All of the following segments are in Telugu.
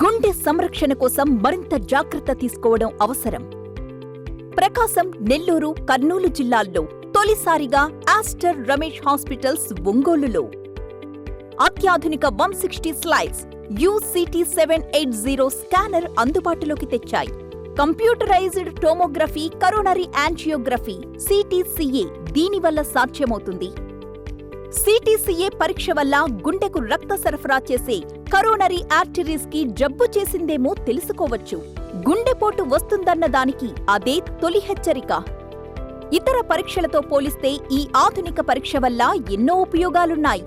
గుండె సంరక్షణ కోసం మరింత జాగ్రత్త తీసుకోవడం అవసరం. ప్రకాశం, నెల్లూరు, కర్నూలు జిల్లాల్లో తొలిసారిగా ఆస్టర్ రమేష్ హాస్పిటల్స్ ఒంగోలులో అత్యాధునిక 160 స్లైడ్స్ UCT 780 స్కానర్ అందుబాటులోకి తెచ్చాయి. Computerised tomography, coronary angiography, CTCA దీనివల్ల సాధ్యమవుతుంది. CTCA పరీక్ష వల్ల గుండెకు రక్త సరఫరా చేసే కరోనరీ ఆర్టరీస్ కి జబ్బు చేసిందేమో తెలుసుకోవచ్చు. గుండెపోటు వస్తుందన్న దానికి అదే తొలి హెచ్చరిక. ఇతర పరీక్షలతో పోలిస్తే ఈ ఆధునిక పరీక్ష వల్ల ఎన్నో ఉపయోగాలున్నాయి.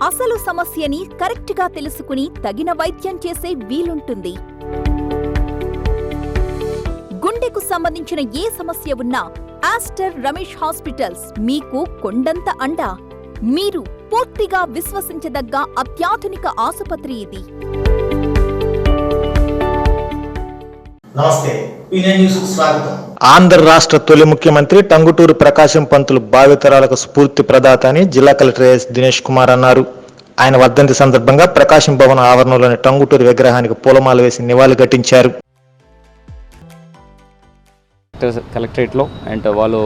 అసలు సమస్యని కరెక్ట్గా తెలుసుకుని తగిన వైద్యం చేసే వీలుంటుంది. గుండెకు సంబంధించిన ఏ సమస్య ఉన్నా ఆస్టర్ రమేష్ హాస్పిటల్స్ మీకు కొండంత అండా. మీరు పూర్తిగా విశ్వసించదగ్గ అత్యాధునిక ఆసుపత్రి ఇది. నమస్తే, పీఎన్ న్యూస్ కు స్వాగతం. ఆంధ్ర రాష్ట్ర తొలి ముఖ్యమంత్రి టంగుటూరి ప్రకాశం పంతులు భావితరాలకు స్ఫూర్తి ప్రదాత అని జిల్లా కలెక్టర్ ఎస్ దినేష్ కుమార్ అన్నారు. ఆయన వర్ధంతి సందర్భంగా ప్రకాశం భవన్ ఆవరణలోని టంగుటూరి విగ్రహానికి పూలమాల వేసి నివాళులు ఘటించారు. కలెక్టరేట్లో అండ్ వాళ్ళు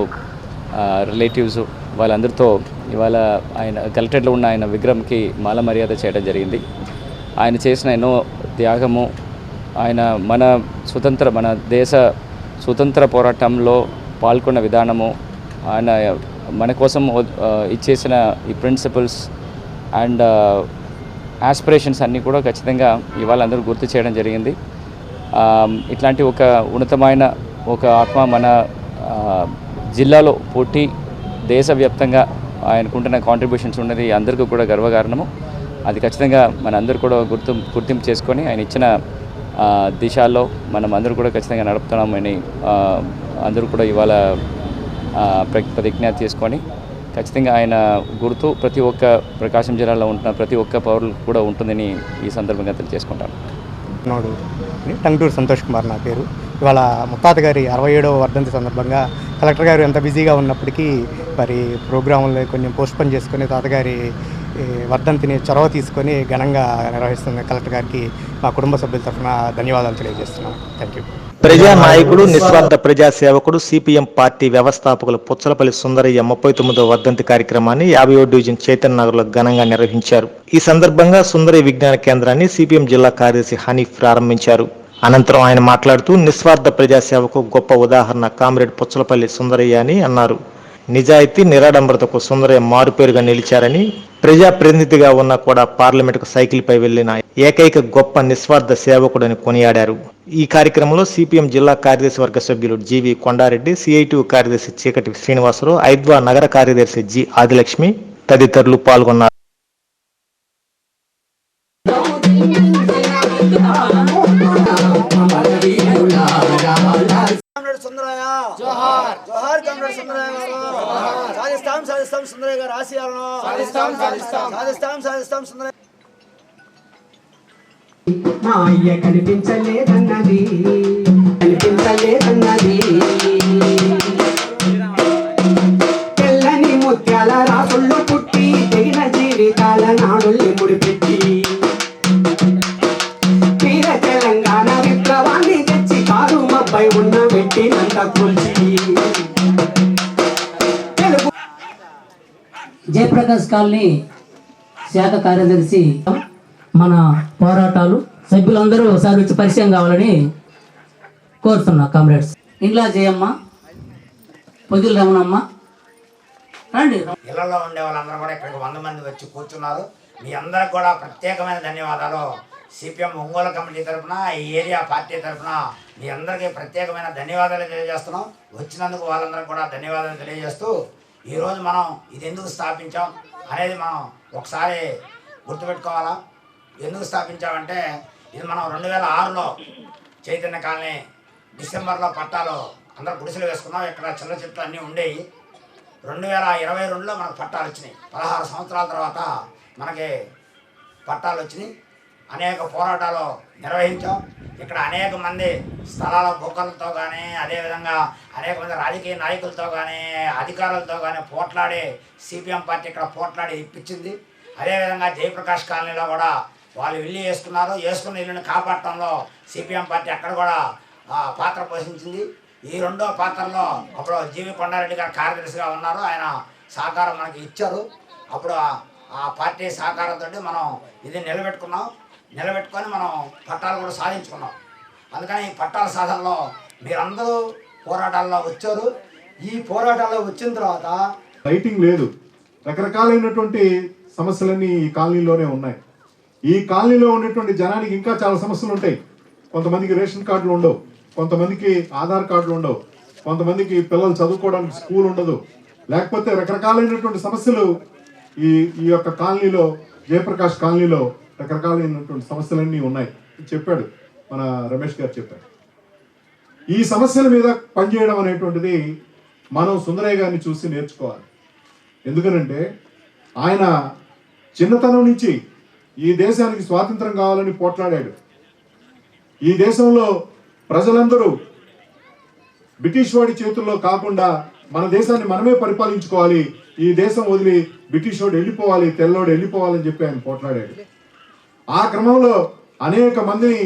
రిలేటివ్స్ వాళ్ళందరితో ఇవాళ ఆయన కలెక్టరేట్లో ఉన్న ఆయన విగ్రహంకి మాల మర్యాద చేయడం జరిగింది. ఆయన చేసిన ఎన్నో త్యాగము, ఆయన మన దేశ స్వతంత్ర పోరాటంలో పాల్గొన్న విధానము, ఆయన మన కోసం ఇచ్చేసిన ఈ ప్రిన్సిపల్స్ అండ్ ఆస్పిరేషన్స్ అన్నీ కూడా ఖచ్చితంగా ఇవాళ అందరూ గుర్తు చేయడం జరిగింది. ఇట్లాంటి ఒక ఉన్నతమైన ఒక ఆత్మ మన జిల్లాలో పుట్టి దేశవ్యాప్తంగా ఆయనకుంటున్న కాంట్రిబ్యూషన్స్ ఉన్నది అందరికీ కూడా గర్వకారణము. అది ఖచ్చితంగా మన అందరూ కూడా గుర్తింపు చేసుకొని ఆయన ఇచ్చిన దిశల్లో మనం అందరూ కూడా ఖచ్చితంగా నడుపుతున్నామని అందరూ కూడా ఇవాళ ప్రతిజ్ఞ చేసుకొని ఖచ్చితంగా ఆయన గుర్తు ప్రతి ఒక్క ప్రకాశం జిల్లాలో ఉంటున్న ప్రతి ఒక్క పౌరులకు కూడా ఉంటుందని ఈ సందర్భంగా తెలియజేసుకుంటాను. టంగుటూరి సంతోష్ కుమార్ నా పేరు. ఇవాళ ముత్తాత గారి 67వ వర్ధంతి సందర్భంగా కలెక్టర్ గారు ఎంత బిజీగా ఉన్నప్పటికీ మరి ప్రోగ్రాంలు కొంచెం పోస్ట్పోన్ చేసుకొని తాతగారి వర్ధంతిని చొరవ తీసుకొని ఘనంగా నిర్వహిస్తున్న కలెక్టర్ గారికి మా కుటుంబ సభ్యుల తరఫున ధన్యవాదాలు తెలియజేస్తున్నాను. Thank you. ప్రజా నాయకుడు, నిస్వార్థ ప్రజా సేవకుడు, CPM పార్టీ వ్యవస్థాపకులు పుచ్చలపల్లి సుందరయ్య 39వ వర్ధంతి కార్యక్రమాన్ని 50వ డివిజన్ చైతన్య నగర్లో ఘనంగా నిర్వహించారు. ఈ సందర్భంగా సుందరయ్య విజ్ఞాన కేంద్రాన్ని CPM జిల్లా కార్యదర్శి హనీఫ్ ప్రారంభించారు. అనంతరం ఆయన మాట్లాడుతూ నిస్వార్థ ప్రజాసేవకు గొప్ప ఉదాహరణ కామ్రేడ్ పుచ్చలపల్లి సుందరయ్య అని అన్నారు. నిజాయితీ, నిరాడంబరతకు సుందరయ్య మారుపేరుగా నిలిచారని, ప్రజాప్రతినిధిగా ఉన్నా కూడా పార్లమెంటుకు సైకిల్పై వెళ్లిన ఏకైక గొప్ప నిస్వార్థ సేవకుడని కొనియాడారు. ఈ కార్యక్రమంలో CPM జిల్లా కార్యదర్శి వర్గ సభ్యులు GV కొండారెడ్డి, CITU కార్యదర్శి చీకటి శ్రీనివాసరావు, ఐద్వా నగర కార్యదర్శి G ఆదిలక్ష్మి తదితరులు పాల్గొన్నారు. మా అయ్య కనిపించలేదన్నది తెల్లని ముత్యాల రాసుళ్ళు పుట్టి తెగిన జీవితాల నాడుల్ని ముడిపెట్టి వీర తెలంగాణ విప్లవాన్ని తెచ్చి కారు మబ్బై ఉన్న పెట్టినంత కూల్చి జయప్రకాష్ కాలనీ శాఖ కార్యదర్శి మన పోరాటాలు సభ్యులందరూ ఒకసారి వచ్చి పరిచయం కావాలని కోరుతున్నా. కామ్రేడ్స్ ఇంట్లో జయమ్మ, పొద్దులు రమణమ్మ రండి. ఇళ్లలో ఉండే వాళ్ళందరూ కూడా ఇక్కడికి 100 మంది వచ్చి కూర్చున్నారు. మీ అందరికి కూడా ప్రత్యేకమైన ధన్యవాదాలు. CPM ఒంగోలు కమిటీ తరఫున, ఈ ఏరియా పార్టీ తరఫున మీ అందరికీ ప్రత్యేకమైన ధన్యవాదాలు తెలియజేస్తున్నాం. వచ్చినందుకు వాళ్ళందరికీ కూడా ధన్యవాదాలు తెలియజేస్తూ ఈరోజు మనం ఇది ఎందుకు స్థాపించాం అనేది మనం ఒకసారి గుర్తుపెట్టుకోవాలా. ఎందుకు స్థాపించామంటే ఇది మనం 2006లో చైతన్య కాలనీ డిసెంబర్లో పట్టాలు అందరూ గుడిసెలు వేసుకున్నాం. ఇక్కడ చిన్న చెట్లు అన్నీ ఉండేవి. 2022లో మనకు పట్టాలు వచ్చినాయి. 16 సంవత్సరాల తర్వాత మనకి పట్టాలు వచ్చినాయి. అనేక పోరాటాలు నిర్వహించాం. ఇక్కడ అనేక మంది స్థలాల బొక్కలతో కానీ, అదేవిధంగా అనేక మంది రాజకీయ నాయకులతో కానీ, అధికారులతో కానీ పోట్లాడి CPM పార్టీ ఇక్కడ పోట్లాడి ఇప్పించింది. అదేవిధంగా జయప్రకాష్ కాలనీలో కూడా వాళ్ళు ఇల్లు వేసుకున్నారు. వేసుకున్న ఇల్లుని కాపాడటంలో సిపిఎం పార్టీ అక్కడ కూడా పాత్ర పోషించింది. ఈ రెండో పాత్రలో అప్పుడు జీవి కొండారెడ్డి గారు కార్యదర్శిగా ఉన్నారు. ఆయన సహకారం మనకి ఇచ్చారు. అప్పుడు ఆ పార్టీ సహకారంతో మనం ఇది నిలబెట్టుకొని మనం పట్టాలు కూడా సాధించుకున్నాం. అందుకని ఈ పట్టాల సాధనలో మీరందరూ పోరాటాల్లో వచ్చారు. ఈ పోరాటాల్లో వచ్చిన తర్వాత లైటింగ్ లేదు, రకరకాలైనటువంటి సమస్యలన్నీ ఈ కాలనీలోనే ఉన్నాయి. ఈ కాలనీలో ఉన్నటువంటి జనానికి ఇంకా చాలా సమస్యలు ఉంటాయి. కొంతమందికి రేషన్ కార్డులు ఉండవు, కొంతమందికి ఆధార్ కార్డులు ఉండవు, కొంతమందికి పిల్లలు చదువుకోవడానికి స్కూల్ ఉండదు, లేకపోతే రకరకాలైనటువంటి సమస్యలు ఈ యొక్క కాలనీలో, జయప్రకాష్ కాలనీలో రకరకాలైనటువంటి సమస్యలన్నీ ఉన్నాయి చెప్పాడు మన రమేష్ గారు చెప్పారు. ఈ సమస్యల మీద పనిచేయడం అనేటువంటిది మనం సుందరయ్య గారిని చూసి నేర్చుకోవాలి. ఎందుకనంటే ఆయన చిన్నతనం నుంచి ఈ దేశానికి స్వాతంత్రం కావాలని పోట్లాడాడు. ఈ దేశంలో ప్రజలందరూ బ్రిటిష్ వాడి చేతుల్లో కాకుండా మన దేశాన్ని మనమే పరిపాలించుకోవాలి, ఈ దేశం వదిలి బ్రిటిష్ వాడు వెళ్ళిపోవాలి, తెల్లోడు వెళ్ళిపోవాలని చెప్పి ఆయన పోట్లాడాడు. ఆ క్రమంలో అనేక మందిని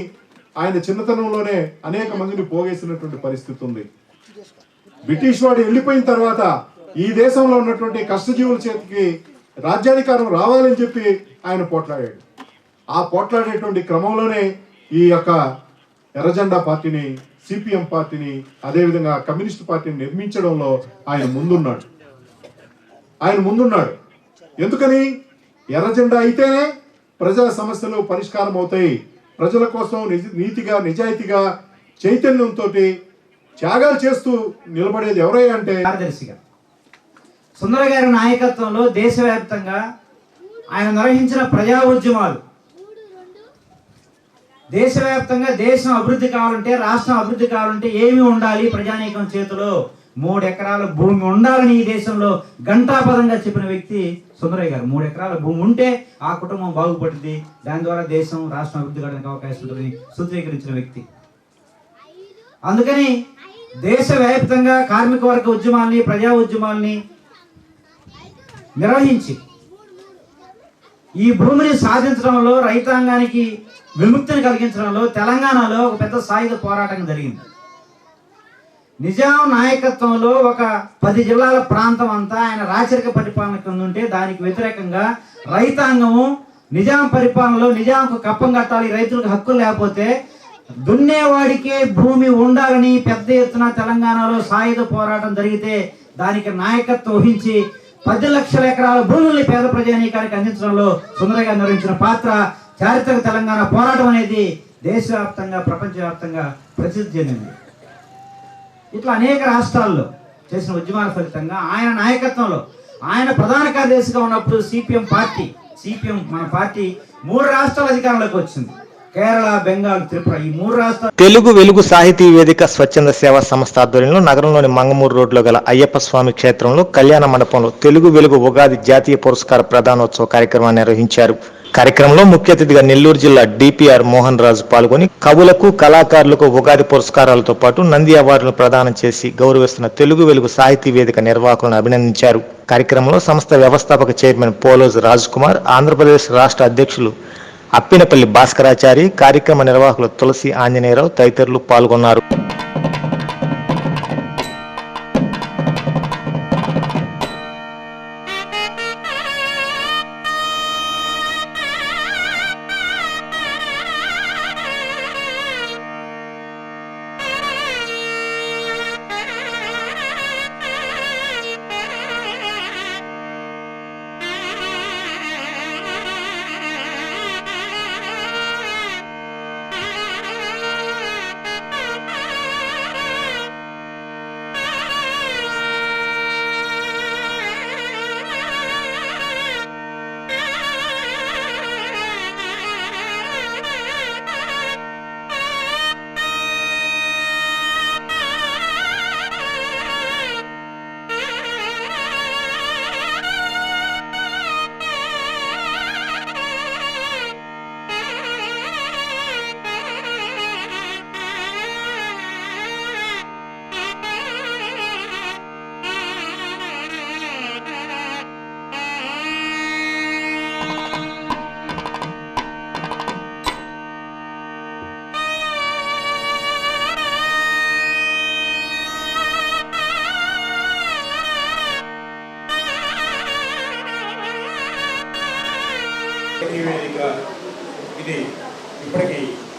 ఆయన చిన్నతనంలోనే అనేక మందిని పోగేసినటువంటి పరిస్థితి ఉంది. బ్రిటిష్ వాడు వెళ్ళిపోయిన తర్వాత ఈ దేశంలో ఉన్నటువంటి కష్టజీవుల చేతికి రాజ్యాధికారం రావాలని చెప్పి ఆయన పోట్లాడాడు. ఆ పోట్లాడేటువంటి క్రమంలోనే ఈ యొక్క ఎర్రజెండా పార్టీని, సిపిఎం పార్టీని, అదేవిధంగా కమ్యూనిస్ట్ పార్టీని నిర్మించడంలో ఆయన ముందున్నాడు. ఎందుకని? ఎర్రజెండా అయితేనే ప్రజల సమస్యలు పరిష్కారం అవుతాయి. ప్రజల కోసం నీతిగా, నిజాయితీగా, చైతన్యంతో త్యాగాలు చేస్తూ నిలబడేది ఎవరై అంటే కార్యదర్శిగా సుందర గారి నాయకత్వంలో దేశవ్యాప్తంగా ఆయన నిర్వహించిన ప్రజా ఉద్యమాలు, దేశవ్యాప్తంగా దేశం అభివృద్ధి కావాలంటే, రాష్ట్రం అభివృద్ధి కావాలంటే ఏమి ఉండాలి? ప్రజానీకం చేతిలో 3 ఎకరాల భూమి ఉండాలని ఈ దేశంలో ఘంటాపదంగా చెప్పిన వ్యక్తి సుందరయ్య గారు. 3 ఎకరాల భూమి ఉంటే ఆ కుటుంబం బాగుపడుతుంది, దాని ద్వారా దేశం, రాష్ట్రం అభివృద్ధి కావడానికి అవకాశం ఉంటుందని సూత్రీకరించిన వ్యక్తి. అందుకని దేశవ్యాప్తంగా కార్మిక వర్గ ఉద్యమాల్ని, ప్రజా ఉద్యమాల్ని నిర్వహించి ఈ భూమిని సాధించడంలో, రైతాంగానికి విముక్తిని కలిగించడంలో తెలంగాణలో ఒక పెద్ద సాయుధ పోరాటం జరిగింది. నిజాం నాయకత్వంలో ఒక 10 జిల్లాల ప్రాంతం అంతా ఆయన రాచరిక పరిపాలన కింద ఉంటే దానికి వ్యతిరేకంగా రైతాంగము నిజాం పరిపాలనలో నిజాంకు కప్పం కట్టాలి, రైతులకు హక్కులు లేకపోతే దున్నేవాడికే భూమి ఉండాలని పెద్ద ఎత్తున తెలంగాణలో సాయుధ పోరాటం జరిగితే దానికి నాయకత్వం వహించి 10 లక్షల ఎకరాల భూముల్ని పేద ప్రజానీకానికి అందించడంలో సుందరగా నిర్వహించిన పాత్ర, చారిత్రక తెలంగాణ పోరాటం అనేది దేశవ్యాప్తంగా, ప్రపంచవ్యాప్తంగా ప్రసిద్ధి చెందింది. ఇట్లా అనేక రాష్ట్రాల్లో చేసిన ఉద్యమాల ఫలితంగా ఆయన నాయకత్వంలో, ఆయన ప్రధాన కార్యదర్శిగా ఉన్నప్పుడు సిపిఎం మన పార్టీ 3 రాష్ట్రాల అధికారంలోకి వచ్చింది. కేరళ, బెంగాల్, త్రిపుర, ఈ 3 రాష్ట్రాలు. తెలుగు వెలుగు సాహితీ వేదిక స్వచ్ఛంద సేవా సంస్థ ఆధ్వర్యంలో నగరంలోని మంగమూరు రోడ్లో గల అయ్యప్ప స్వామి క్షేత్రంలో కళ్యాణ మండపంలో తెలుగు వెలుగు ఉగాది జాతీయ పురస్కార ప్రదానోత్సవ కార్యక్రమాన్ని నిర్వహించారు. కార్యక్రమంలో ముఖ్య అతిథిగా నెల్లూరు జిల్లా డిపిఆర్ మోహన్ రాజు పాల్గొని కవులకు, కళాకారులకు ఉగాది పురస్కారాలతో పాటు నంది అవార్డులను ప్రదానం చేసి గౌరవిస్తున్న తెలుగు వెలుగు సాహితీ వేదిక నిర్వాహకులను అభినందించారు. కార్యక్రమంలో సంస్థ వ్యవస్థాపక చైర్మన్ పోలోజ్ రాజ్ కుమార్, ఆంధ్రప్రదేశ్ రాష్ట్ర అధ్యక్షులు అప్పినపల్లి భాస్కరాచారి, కార్యక్రమ నిర్వాహకులు తులసి ఆంజనేయరావు తదితరులు పాల్గొన్నారు.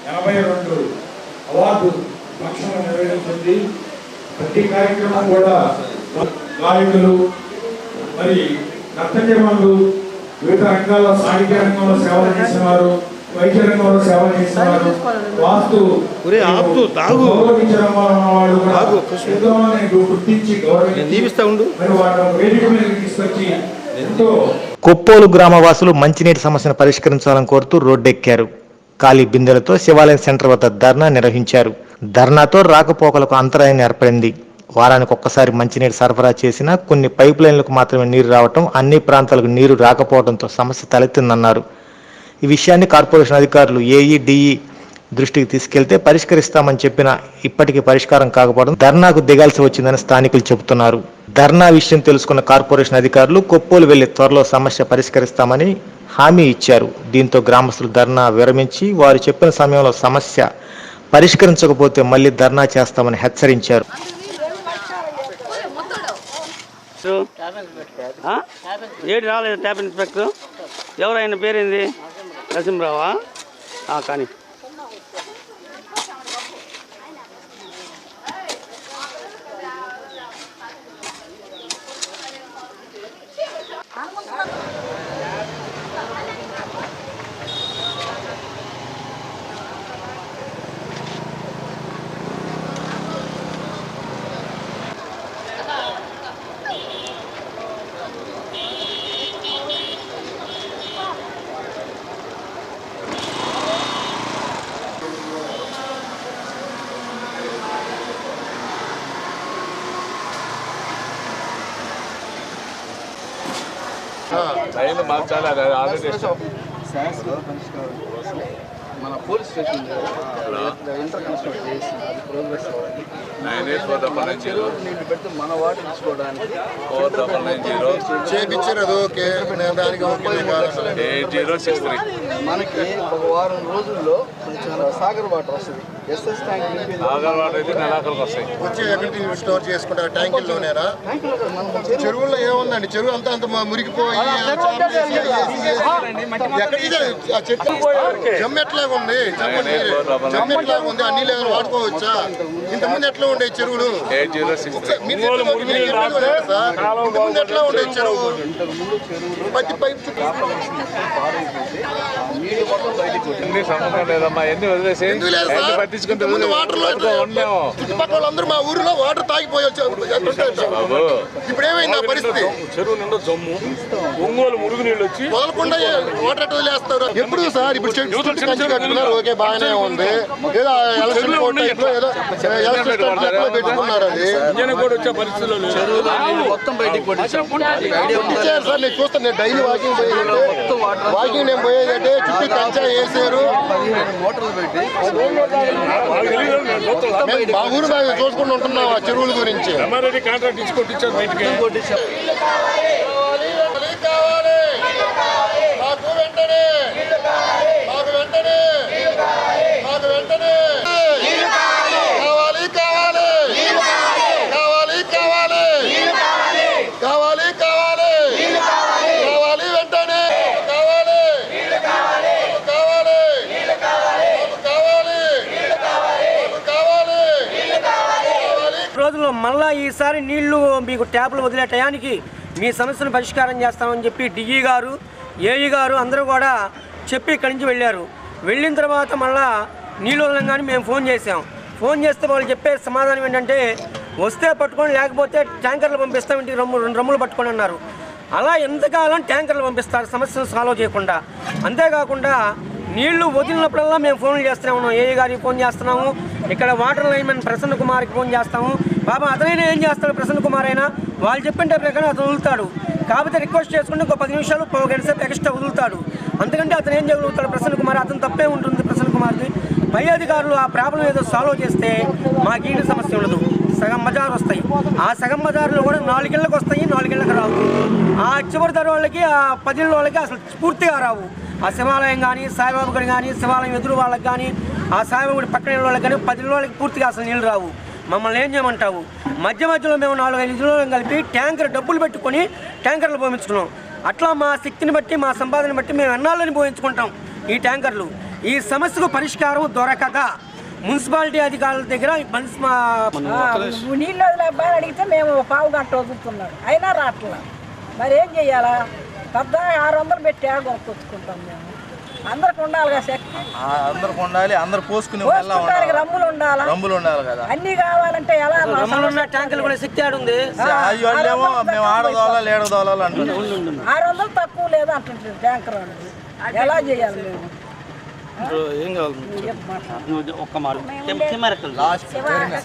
82 అవార్డు ఫంక్షన్ నిర్వహించింది. ప్రతి కార్యక్రమం కూడా గాయకులు, మరి నర్తకిరణులు, వివిధ రంగాల్లో సాహిత్య రంగంలో సేవలు చేసిన వారు, వైద్య రంగంలో సేవలు చేసిన వారు, వాస్తు గౌరవించడం వాళ్ళు గుర్తించి గౌరవించి మరి వాళ్ళ వేదిక మీద తీసుకొచ్చి ఎంతో. కొప్పోలు గ్రామవాసులు మంచినీటి సమస్యను పరిష్కరించాలని కోరుతూ రోడ్డెక్కారు. ఖాళీ బిందెలతో శివాలయం సెంటర్ వద్ద ధర్నా నిర్వహించారు. ధర్నాతో రాకపోకలకు అంతరాయం ఏర్పడింది. వారానికి ఒక్కసారి మంచినీరు సరఫరా చేసినా కొన్ని పైప్ లైన్లకు మాత్రమే నీరు రావటం, అన్ని ప్రాంతాలకు నీరు రాకపోవడంతో సమస్య తలెత్తిందన్నారు. ఈ విషయాన్ని కార్పొరేషన్ అధికారులు ఏఈ, డిఈ దృష్టికి తీసుకెళ్తే పరిష్కరిస్తామని చెప్పినా ఇప్పటికీ పరిష్కారం కాకపోవడం ధర్నాకు దిగాల్సి వచ్చిందని స్థానికులు చెబుతున్నారు. ధర్నా విషయం తెలుసుకున్న కార్పొరేషన్ అధికారులు కొప్పోలు వెళ్లి త్వరలో సమస్య పరిష్కరిస్తామని హామీ ఇచ్చారు. దీంతో గ్రామస్తులు ధర్నా విరమించి వారు చెప్పిన సమయంలో సమస్య పరిష్కరించకపోతే మళ్లీ ధర్నా చేస్తామని హెచ్చరించారు. ఏడు రాలేదు ట్యాప్ ఇన్స్పెక్టర్. ఎవరైనా పేరేంది? నరసింహరావా? కానీ మార్చాలి. ఆల్రెడీ మన పోలీస్ స్టేషన్ ఇంటర్ కన్స్ట్రక్ట్ చేసి అది ప్రోగ్రెస్ అవ్వాలి. 9840 నీళ్ళు పెడితే మన వాటర్ తీసుకోవడానికి 4990 చేయించారు. ఓకే, దానికి 8063 మనకి ఒక వారం రోజుల్లో సాగర్ వాటర్ వస్తుంది. ఎస్ఎస్ ట్యాంక్ సాగర్ వాటర్ అయితే నెలాఖరుకు వస్తాయి. వచ్చి ఎక్కడికి స్టోర్ చేసుకుంటారు? ట్యాంకుల్లోనేనా? చెరువుల్లో ఏముందండి? చెరువు అంతా అంత మురిగిపోయి జమ్ము ఎట్లాగా ఉంది? జమ్ము ఎట్లాగా ఉంది? అన్ని లేవలు వాడుకోవచ్చా? ఇంతకుముందు ఎట్లా ఉండే చెరువులు? ఇంతకుముందు ఎట్లా ఉండే చెరువు? ప్రతి పైపు చుట్టుపక్కల వాళ్ళందరూ మా ఊరిలో వాటర్ తాగిపోయి ఇప్పుడు ఏమైంది ఆ పరిస్థితి? చెరువు నిండా జమ్ము, ఒంగోలు మురుగునీళ్ళు వచ్చి వదలకుండా వాటర్ ఎట్లా వదిలేస్తారు? ఎప్పుడు సార్ ఇప్పుడు కట్టుకున్నారు, ఓకే బాగానే ఉంది. ఏదో ఎలక్షన్ పెట్టుకున్నారు. అది మొత్తం బయటికి సార్ నేను చూస్తాను. నేను డైలీ వాకింగ్ నేను పోయేదంటే చుట్టూ కంచా వేసారు. మా ఊరు చూసుకుంటూ ఉంటున్నాం ఆ చెరువుల గురించి. రోజుల్లో మళ్ళా ఈసారి నీళ్లు మీకు ట్యాపులు వదిలే టయానికి మీ సమస్యను పరిష్కారం చేస్తామని చెప్పి డిఈ గారు, ఏఈ గారు అందరూ కూడా చెప్పి ఇక్కడి నుంచి వెళ్ళారు. వెళ్ళిన తర్వాత మళ్ళా నీళ్ళు వదలంగానే మేము ఫోన్ చేసాం. ఫోన్ చేస్తే వాళ్ళు చెప్పే సమాధానం ఏంటంటే వస్తే పట్టుకొని, లేకపోతే ట్యాంకర్లు పంపిస్తాం, ఇంటికి 2 రమ్ములు పట్టుకొని అన్నారు. అలా ఎంతకాలం ట్యాంకర్లు పంపిస్తారు సమస్యను సాల్వ్ చేయకుండా? అంతేకాకుండా నీళ్లు వదిలినప్పుడల్లా మేము ఫోన్లు చేస్తూనే ఉన్నాం. ఏఈ గారికి ఫోన్ చేస్తున్నాము, ఇక్కడ వాటర్ లైన్మెన్ ప్రసన్న కుమార్కి ఫోన్ చేస్తాము. బాబా అతనైనా ఏం చేస్తాడు? ప్రసన్న కుమార్ అయినా వాళ్ళు చెప్పిన ప్రకారం అతను వదులుతాడు. కాకపోతే రిక్వెస్ట్ చేసుకుంటే ఇంకో 10 నిమిషాలు 1 గంట సేపు ఎక్స్ట్రా వదులుతాడు. అంతకంటే అతను ఏం చేయగలుగుతాడు? ప్రసన్న కుమార్ అతను తప్పే ఉంటుంది. ప్రసన్న కుమార్కి పై అధికారులు ఆ ప్రాబ్లం ఏదో సాల్వ్ చేస్తే మాకు ఈ సమస్య ఉండదు. సగం బజారు వస్తాయి. ఆ సగం బజార్లో కూడా 4 ఇళ్ళకి వస్తాయి, 4 ఇళ్ళకి రావు. ఆ చివరి తర వాళ్ళకి, ఆ 10 ఇళ్ళ వాళ్ళకి అసలు పూర్తిగా రావు. ఆ శివాలయం కానీ, సాయిబాబు గుడి కానీ, శివాలయం ఎదురు వాళ్ళకి కానీ, ఆ సాయిబాబు గుడి పక్కన ఇళ్ళ వాళ్ళకి కానీ 10 ఇళ్ళ వాళ్ళకి పూర్తిగా అసలు నీళ్ళు రావు. మమ్మల్ని ఏం చేయమంటావు? మధ్యలో మేము 4-5 ఇళ్ళని కలిపి ట్యాంకర్ డబ్బులు పెట్టుకొని ట్యాంకర్లు పోయించుకున్నాం. అట్లా మా శక్తిని బట్టి, మా సంపాదన బట్టి మేము ఎన్నాళ్ళని పోయించుకుంటాం ఈ ట్యాంకర్లు. ఈ సమస్యకు పరిష్కారం దొరకక మున్సిపాలిటీ అధికారుల దగ్గర నీళ్ళు వదిలేబ్బాని అడిగితే మేము పావు గంట వదులుతున్నాడు అయినా రావట్లా. మరి ఏం చెయ్యాలా? పెద్ద 600 పెట్టి కొనుక్కొచ్చుకుంటాం మేము. అందరికి ఉండాలి కదా శక్తి, అందరికి ఉండాలి, అందరు పోసుకుని రమ్ములు ఉండాలి, రంబులు ఉండాలి కదా. అన్ని కావాలంటే ఎలా? ట్యాంకులు కూడా శక్తి ఆడుంది. మేము ఆడదోళాలి ఏడదోళాలి అంటున్నాం. 600 తక్కువ లేదు అంటుంటారు ట్యాంకర్ వాళ్ళకి. ఎలా చేయాలి మేము?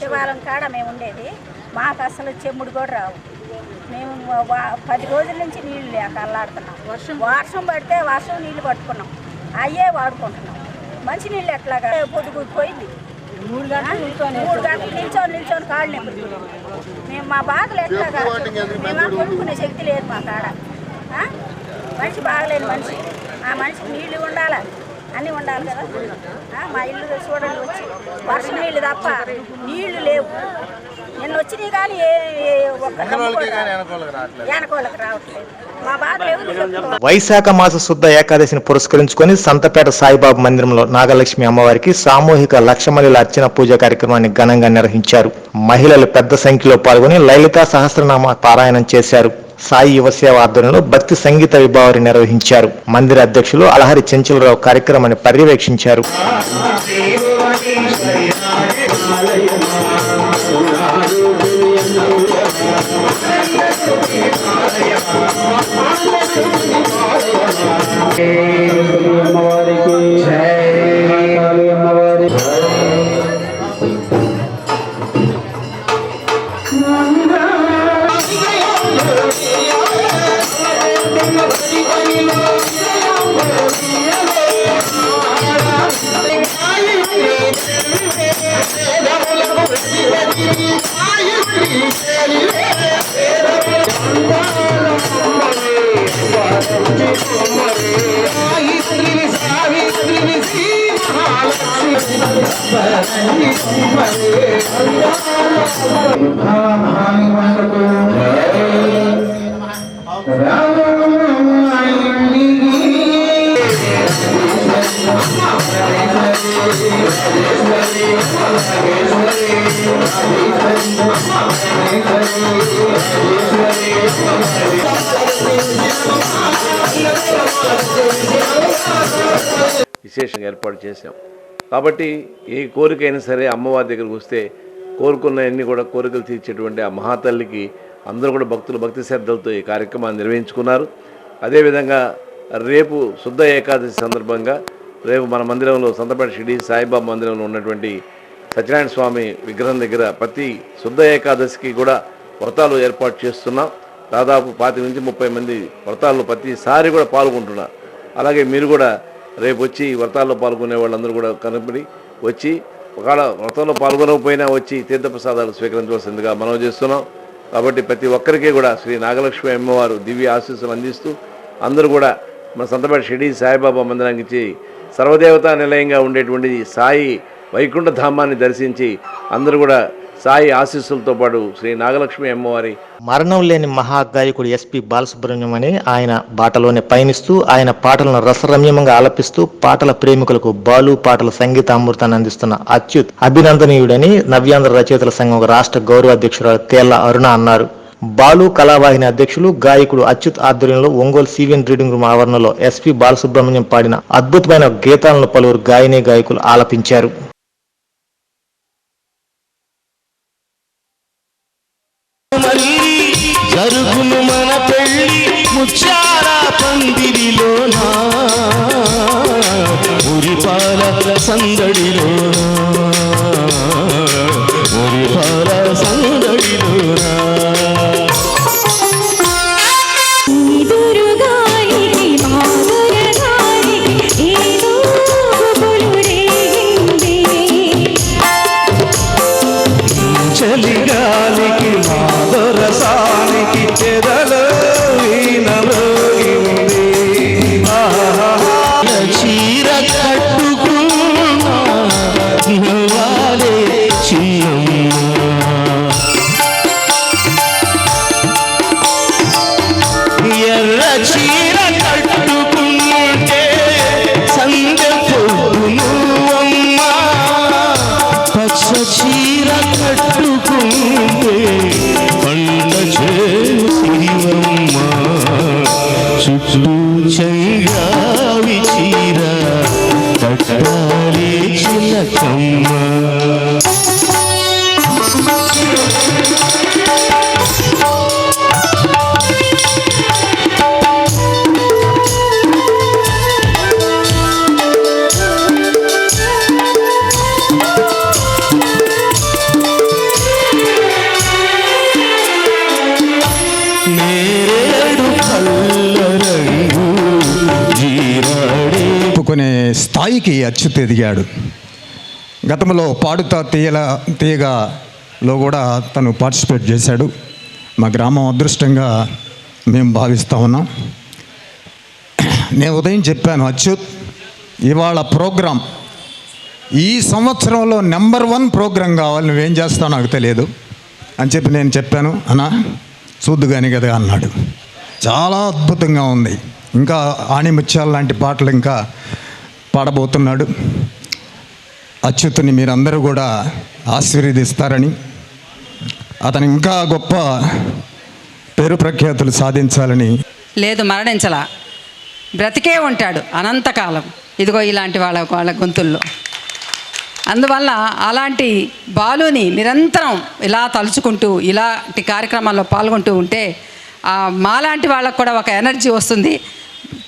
శివాలయం కాడ మేము ఉండేది. మాకు అసలు చెమ్ముడు కూడా రావు. మేము 10 రోజుల నుంచి నీళ్ళు లేక అల్లాడుతున్నాం. వర్షం పడితే వర్షం నీళ్ళు పట్టుకున్నాం, అయ్యే వాడుకుంటున్నాం. మంచి నీళ్ళు ఎట్లాగా పొద్దు పోయింది. 3 గంటలు నిల్చొని కాళ్ళు నొప్పి. మేము మా బాధలు ఎట్లాగా మేము కొనుక్కునే శక్తి లేదు మా కాడ. మనిషి బాగలేని మనిషి, ఆ మనిషికి నీళ్ళు ఉండాలి, అన్నీ ఉండాలి కదా. మా ఇల్లు చూడండి, వచ్చి వర్షం నీళ్ళు తప్ప నీళ్లు లేవు. నిన్న వచ్చినాయి కానీ వెనకోళ్ళకి రావట్లేదు. మా బాధ వైశాఖ మాస శుద్ధ ఏకాదశిని పురస్కరించుకొని సంతపేట సాయిబాబా మందిరంలో నాగలక్ష్మి అమ్మవారికి సామూహిక లక్షమల్లిల అర్చన పూజ కార్యక్రమాన్ని ఘనంగా నిర్వహించారు. మహిళలు పెద్ద సంఖ్యలో పాల్గొని లలితా సహస్రనామ పారాయణం చేశారు. సాయి యువసేవ ఆధ్వర్యంలో భక్తి సంగీత విభావరి నిర్వహించారు. మందిర అధ్యక్షులు అలహరి చెంచులరావు కార్యక్రమాన్ని పర్యవేక్షించారు. విశేషంగా ఏర్పాటు చేశాం. కాబట్టి ఏ కోరికైనా సరే అమ్మవారి దగ్గరకు వస్తే కోరుకున్నవన్నీ కూడా కోరికలు తీర్చేటువంటి ఆ మహాతల్లికి అందరూ కూడా భక్తులు భక్తి శ్రద్ధలతో ఈ కార్యక్రమాన్ని నిర్వహించుకున్నారు. అదేవిధంగా రేపు శుద్ధ ఏకాదశి సందర్భంగా రేపు మన మందిరంలో సంతపేట షిరిడి సాయిబాబా మందిరంలో ఉన్నటువంటి సత్యనారాయణ స్వామి విగ్రహం దగ్గర ప్రతి శుద్ధ ఏకాదశికి కూడా వ్రతాలు ఏర్పాటు చేస్తున్నాం. దాదాపు 25 నుంచి 30 మంది వ్రతాల్లో ప్రతిసారి కూడా పాల్గొంటున్నారు. అలాగే మీరు కూడా రేపు వచ్చి వ్రతాల్లో పాల్గొనే వాళ్ళందరూ కూడా కనపడి వచ్చి ఒకవేళ వ్రతంలో పాల్గొనకపోయినా వచ్చి తీర్థప్రసాదాలు స్వీకరించవలసిందిగా మనవి చేస్తున్నాం. కాబట్టి ప్రతి ఒక్కరికి కూడా శ్రీ నాగలక్ష్మి అమ్మవారు దివ్య ఆశీస్సులు అందిస్తూ అందరూ కూడా మన సంతపేట షిరిడి సాయిబాబా మందిరానికి ఇచ్చి సర్వదేవతా నిలయంగా ఉండేటువంటి సాయి వైకుంఠ ధామాన్ని దర్శించి అందరూ కూడా సాయి ఆశీస్సులతో పాటు శ్రీ నాగలక్ష్మి అమ్మవారి మరణం లేని మహాగాయకుడు ఎస్పి బాలసుబ్రహ్మణ్యం అని ఆయన బాటలోనే పయనిస్తూ ఆయన పాటలను రసరమ్యంగా ఆలపిస్తూ పాటల ప్రేమికులకు బాలు పాటల సంగీతామృతాన్ని అందిస్తున్న అచ్యుత్ అభినందనీయుడని నవ్యాంధ్ర రచయితల సంఘం రాష్ట్ర గౌరవ అధ్యక్షురాలు తేళ్ల అరుణ అన్నారు. బాలు కళావాహిని అధ్యక్షులు గాయకుడు అచ్యుత్ ఆధ్వర్యంలో ఒంగోలు సివిఎన్ రీడింగ్ రూమ్ ఆవరణలో ఎస్పి బాలసుబ్రహ్మణ్యం పాడిన అద్భుతమైన గీతాలను పలువురు గాయని గాయకులు ఆలపించారు. జరుగును మన పెళ్ళి ముచ్చార పందిరిలోనా ఉరిపాల సందడిలోనా ఉరిపాల సందడిలోనా చలిగాలికి మాధురసానికి చెదలో ఈనలోగింది. కట్టుకుంటే పంట చేను సిరివమ్మ చుట్టూ చంగావి చీర కట్టాలి చిలకమ్మ. కొనే స్థాయికి అచ్యుత్ ఎదిగాడు. గతంలో పాడుతా తీయగాలో కూడా తను పార్టిసిపేట్ చేశాడు. మా గ్రామం అదృష్టంగా మేము భావిస్తూ ఉన్నాం. నేను ఉదయం చెప్పాను, అచ్యుత్ ఇవాళ ప్రోగ్రాం ఈ సంవత్సరంలో నెంబర్ 1 ప్రోగ్రాం కావాలి, నువ్వేం చేస్తావు నాకు తెలియదు అని చెప్పి నేను చెప్పాను. అన్నా చూద్దు కానీ కదా అన్నాడు. చాలా అద్భుతంగా ఉంది. ఇంకా ఆణిముత్యాలు లాంటి పాటలు ఇంకా పాడబోతున్నాడు. అచ్యుత్ని మీరందరూ కూడా ఆశీర్వదిస్తారని, అతను ఇంకా గొప్ప పేరు ప్రఖ్యాతులు సాధించాలని. లేదు, మరణించలా, బ్రతికే ఉంటాడు అనంతకాలం. ఇదిగో ఇలాంటి వాళ్ళ గొంతుల్లో. అందువల్ల అలాంటి బాలుని నిరంతరం ఇలా తలుచుకుంటూ ఇలాంటి కార్యక్రమాల్లో పాల్గొంటూ ఉంటే మాలాంటి వాళ్ళకు కూడా ఒక ఎనర్జీ వస్తుంది.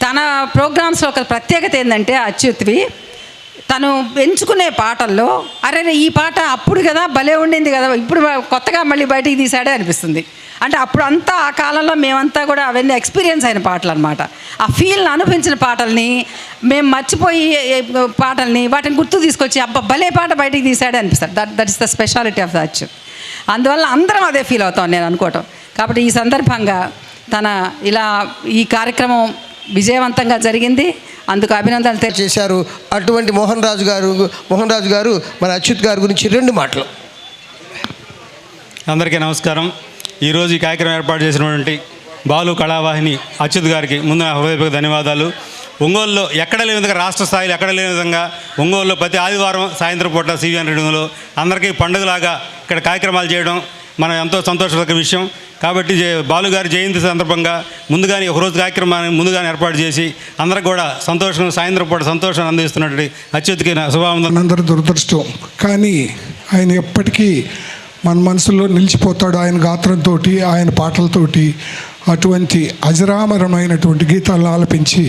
తన ప్రోగ్రామ్స్లో ఒక ప్రత్యేకత ఏంటంటే అచ్యుత్వి తను ఎంచుకునే పాటల్లో అరే ఈ పాట అప్పుడు కదా భలే ఉండింది కదా, ఇప్పుడు కొత్తగా మళ్ళీ బయటికి తీసాడే అనిపిస్తుంది. అంటే అప్పుడు అంతా ఆ కాలంలో మేమంతా కూడా అవన్నీ ఎక్స్పీరియన్స్ అయిన పాటలు అనమాట. ఆ ఫీల్ని అనుభవించిన పాటల్ని మేము మర్చిపోయి పాటల్ని వాటిని గుర్తు తీసుకొచ్చి అబ్బా భలే పాట బయటికి తీసాడే అనిపిస్తారు. That is the speciality of the Achyut. అందువల్ల అందరం అదే ఫీల్ అవుతాం నేను అనుకోవటం. కాబట్టి ఈ సందర్భంగా ఇలా ఈ కార్యక్రమం విజయవంతంగా జరిగింది, అందుకు అభినందనలు తెలియజేశారు. అటువంటి మోహన్ రాజు గారు మన అచ్యుత్ గారి గురించి 2 మాటలు. అందరికీ నమస్కారం. ఈరోజు ఈ కార్యక్రమం ఏర్పాటు చేసినటువంటి బాలు కళావాహిని అచ్యుత్ గారికి ముందు నా హృదయపూర్వక ధన్యవాదాలు. ఒంగోలులో ఎక్కడ లేని విధంగా, రాష్ట్ర స్థాయిలో ఎక్కడ లేని విధంగా ఒంగోలులో ప్రతి ఆదివారం సాయంత్రం పూట సివిఎన్ రేడియోలో అందరికీ పండుగలాగా ఇక్కడ కార్యక్రమాలు చేయడం మనం ఎంతో సంతోషకర విషయం. కాబట్టి బాలుగారి జయంతి సందర్భంగా ముందుగానే ఒకరోజు కార్యక్రమాన్ని ముందుగానే ఏర్పాటు చేసి అందరికి కూడా సంతోషం, సాయంత్రం పూట సంతోషాన్ని అందిస్తున్నటువంటి అచ్యుత్కి నా శుభావందనలు. అందరూ దురదృష్టం, కానీ ఆయన ఎప్పటికీ మన మనసులో నిలిచిపోతాడు. ఆయన గాత్రంతో, ఆయన పాటలతోటి అటువంటి అజరామరమైనటువంటి గీతాలను ఆలపించి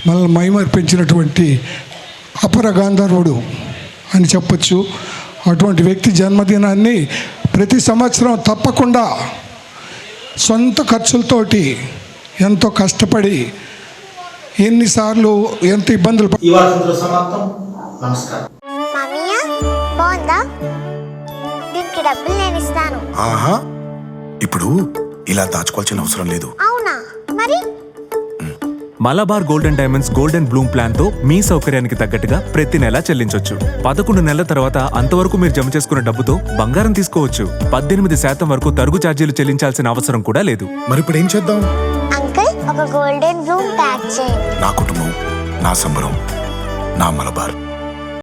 మనల్ని మైమర్పించినటువంటి అపర గాంధర్వుడు అని చెప్పచ్చు. అటువంటి వ్యక్తి జన్మదినాన్ని ప్రతి సంవత్సరం తప్పకుండా సొంత ఖర్చులతోటి ఎంతో కష్టపడి ఎన్నిసార్లు ఎంత ఇబ్బందులు సమాప్తం. నమస్కారం. బాగుందా? దీనికి డబ్బులు నేను ఇస్తాను. ఆహా, ఇప్పుడు ఇలా దాచుకోవాల్సిన అవసరం లేదు. అవునా? మరి Malabar golden diamonds golden Bloom plan తో మీ సౌకర్యానికి తగ్గట్టుగా ప్రతి నెల చెల్లించొచ్చు. 11 నెలల తర్వాత అంతవరకు మీరు జమ చేసుకున్న డబ్బుతో బంగారం తీసుకోవచ్చు. 18% వరకు తరుగు ఛార్జీలు చెల్లించాల్సిన అవసరం కూడా లేదు. మరి ఇప్పుడు ఏం చేద్దాం? అంకుల్, ఒక గోల్డెన్ బ్లూమ్ ప్యాక్ చేయండి. నా కుటుంబం, నా సంబరం, నా మలబార్.